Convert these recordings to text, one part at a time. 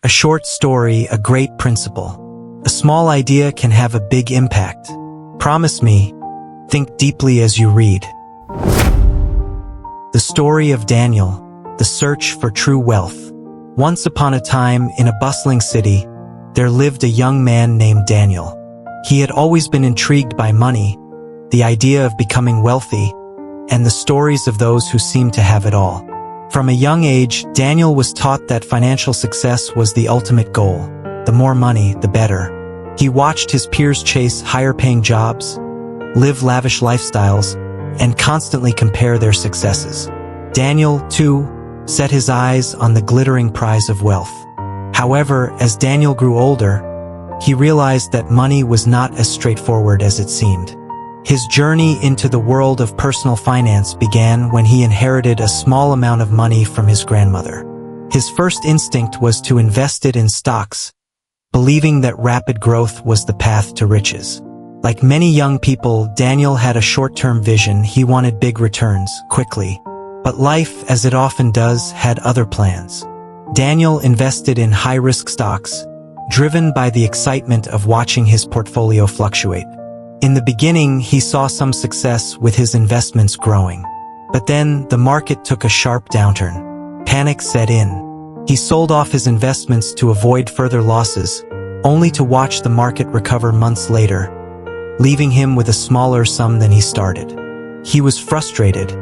A short story, a great principle. A small idea can have a big impact. Promise me, think deeply as you read. The story of Daniel, the search for true wealth. Once upon a time, in a bustling city, there lived a young man named Daniel. He had always been intrigued by money, the idea of becoming wealthy, and the stories of those who seemed to have it all. From a young age, Daniel was taught that financial success was the ultimate goal. The more money, the better. He watched his peers chase higher-paying jobs, live lavish lifestyles, and constantly compare their successes. Daniel, too, set his eyes on the glittering prize of wealth. However, as Daniel grew older, he realized that money was not as straightforward as it seemed. His journey into the world of personal finance began when he inherited a small amount of money from his grandmother. His first instinct was to invest it in stocks, believing that rapid growth was the path to riches. Like many young people, Daniel had a short-term vision. He wanted big returns, quickly. But life, as it often does, had other plans. Daniel invested in high-risk stocks, driven by the excitement of watching his portfolio fluctuate. In the beginning, he saw some success with his investments growing. But then, the market took a sharp downturn. Panic set in. He sold off his investments to avoid further losses, only to watch the market recover months later, leaving him with a smaller sum than he started. He was frustrated,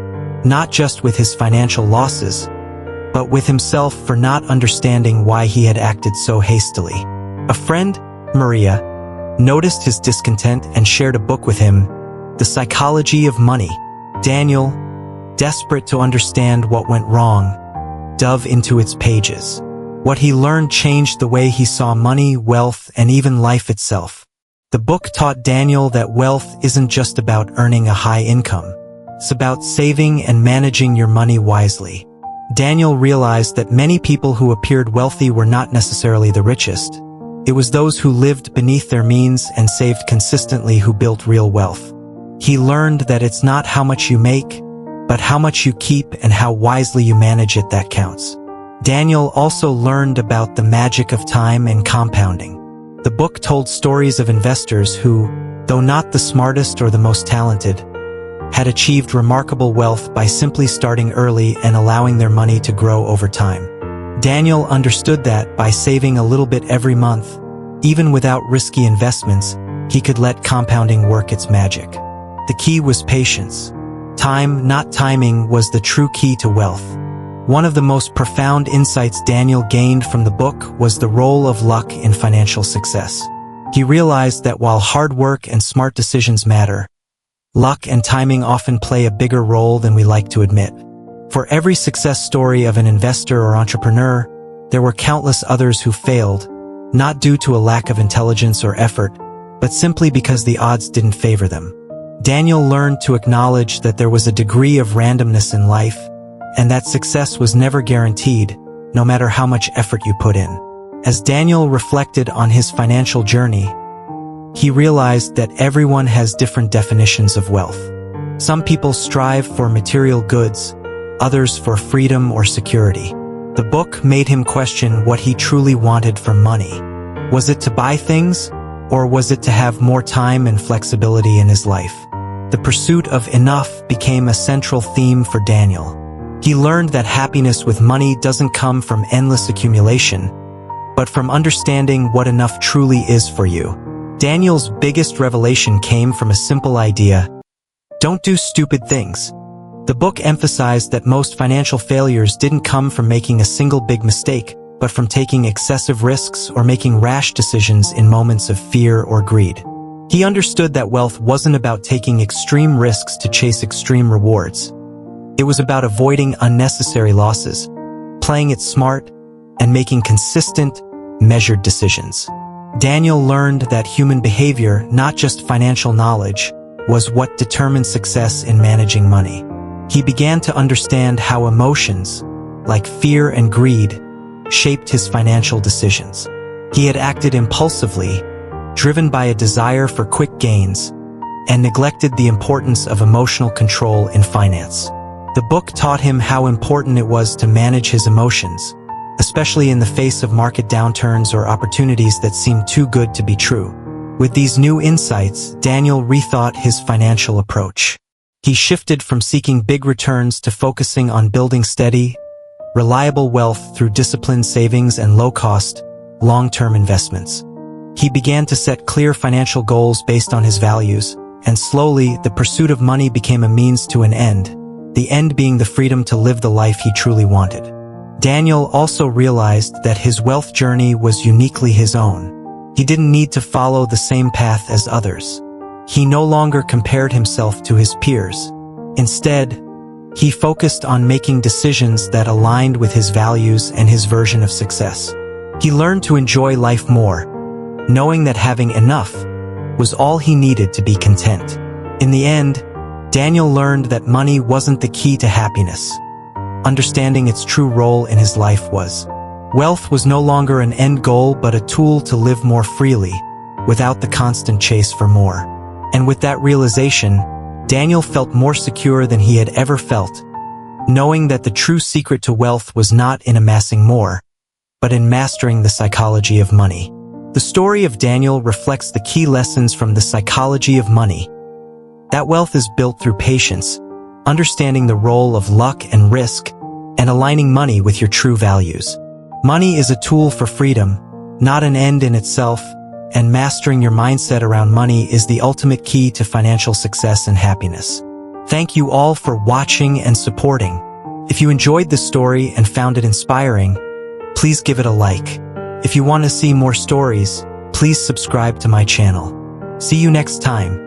not just with his financial losses, but with himself for not understanding why he had acted so hastily. A friend, Maria, noticed his discontent and shared a book with him, The Psychology of Money. Daniel, desperate to understand what went wrong, dove into its pages. What he learned changed the way he saw money, wealth, and even life itself. The book taught Daniel that wealth isn't just about earning a high income. It's about saving and managing your money wisely. Daniel realized that many people who appeared wealthy were not necessarily the richest. It was those who lived beneath their means and saved consistently who built real wealth. He learned that it's not how much you make, but how much you keep and how wisely you manage it that counts. Daniel also learned about the magic of time and compounding. The book told stories of investors who, though not the smartest or the most talented, had achieved remarkable wealth by simply starting early and allowing their money to grow over time. Daniel understood that by saving a little bit every month, even without risky investments, he could let compounding work its magic. The key was patience. Time, not timing, was the true key to wealth. One of the most profound insights Daniel gained from the book was the role of luck in financial success. He realized that while hard work and smart decisions matter, luck and timing often play a bigger role than we like to admit. For every success story of an investor or entrepreneur, there were countless others who failed, not due to a lack of intelligence or effort, but simply because the odds didn't favor them. Daniel learned to acknowledge that there was a degree of randomness in life, and that success was never guaranteed, no matter how much effort you put in. As Daniel reflected on his financial journey, he realized that everyone has different definitions of wealth. Some people strive for material goods, others for freedom or security. The book made him question what he truly wanted from money. Was it to buy things, or was it to have more time and flexibility in his life? The pursuit of enough became a central theme for Daniel. He learned that happiness with money doesn't come from endless accumulation, but from understanding what enough truly is for you. Daniel's biggest revelation came from a simple idea: don't do stupid things. The book emphasized that most financial failures didn't come from making a single big mistake, but from taking excessive risks or making rash decisions in moments of fear or greed. He understood that wealth wasn't about taking extreme risks to chase extreme rewards. It was about avoiding unnecessary losses, playing it smart, and making consistent, measured decisions. Daniel learned that human behavior, not just financial knowledge, was what determined success in managing money. He began to understand how emotions, like fear and greed, shaped his financial decisions. He had acted impulsively, driven by a desire for quick gains, and neglected the importance of emotional control in finance. The book taught him how important it was to manage his emotions, especially in the face of market downturns or opportunities that seem too good to be true. With these new insights, Daniel rethought his financial approach. He shifted from seeking big returns to focusing on building steady, reliable wealth through disciplined savings and low-cost, long-term investments. He began to set clear financial goals based on his values, and slowly, the pursuit of money became a means to an end, the end being the freedom to live the life he truly wanted. Daniel also realized that his wealth journey was uniquely his own. He didn't need to follow the same path as others. He no longer compared himself to his peers. Instead, he focused on making decisions that aligned with his values and his version of success. He learned to enjoy life more, knowing that having enough was all he needed to be content. In the end, Daniel learned that money wasn't the key to happiness. Understanding its true role in his life was. Wealth was no longer an end goal but a tool to live more freely, without the constant chase for more. And with that realization, Daniel felt more secure than he had ever felt, knowing that the true secret to wealth was not in amassing more, but in mastering the psychology of money. The story of Daniel reflects the key lessons from the psychology of money. That wealth is built through patience, understanding the role of luck and risk, and aligning money with your true values. Money is a tool for freedom, not an end in itself, and mastering your mindset around money is the ultimate key to financial success and happiness. Thank you all for watching and supporting. If you enjoyed this story and found it inspiring, please give it a like. If you want to see more stories, please subscribe to my channel. See you next time.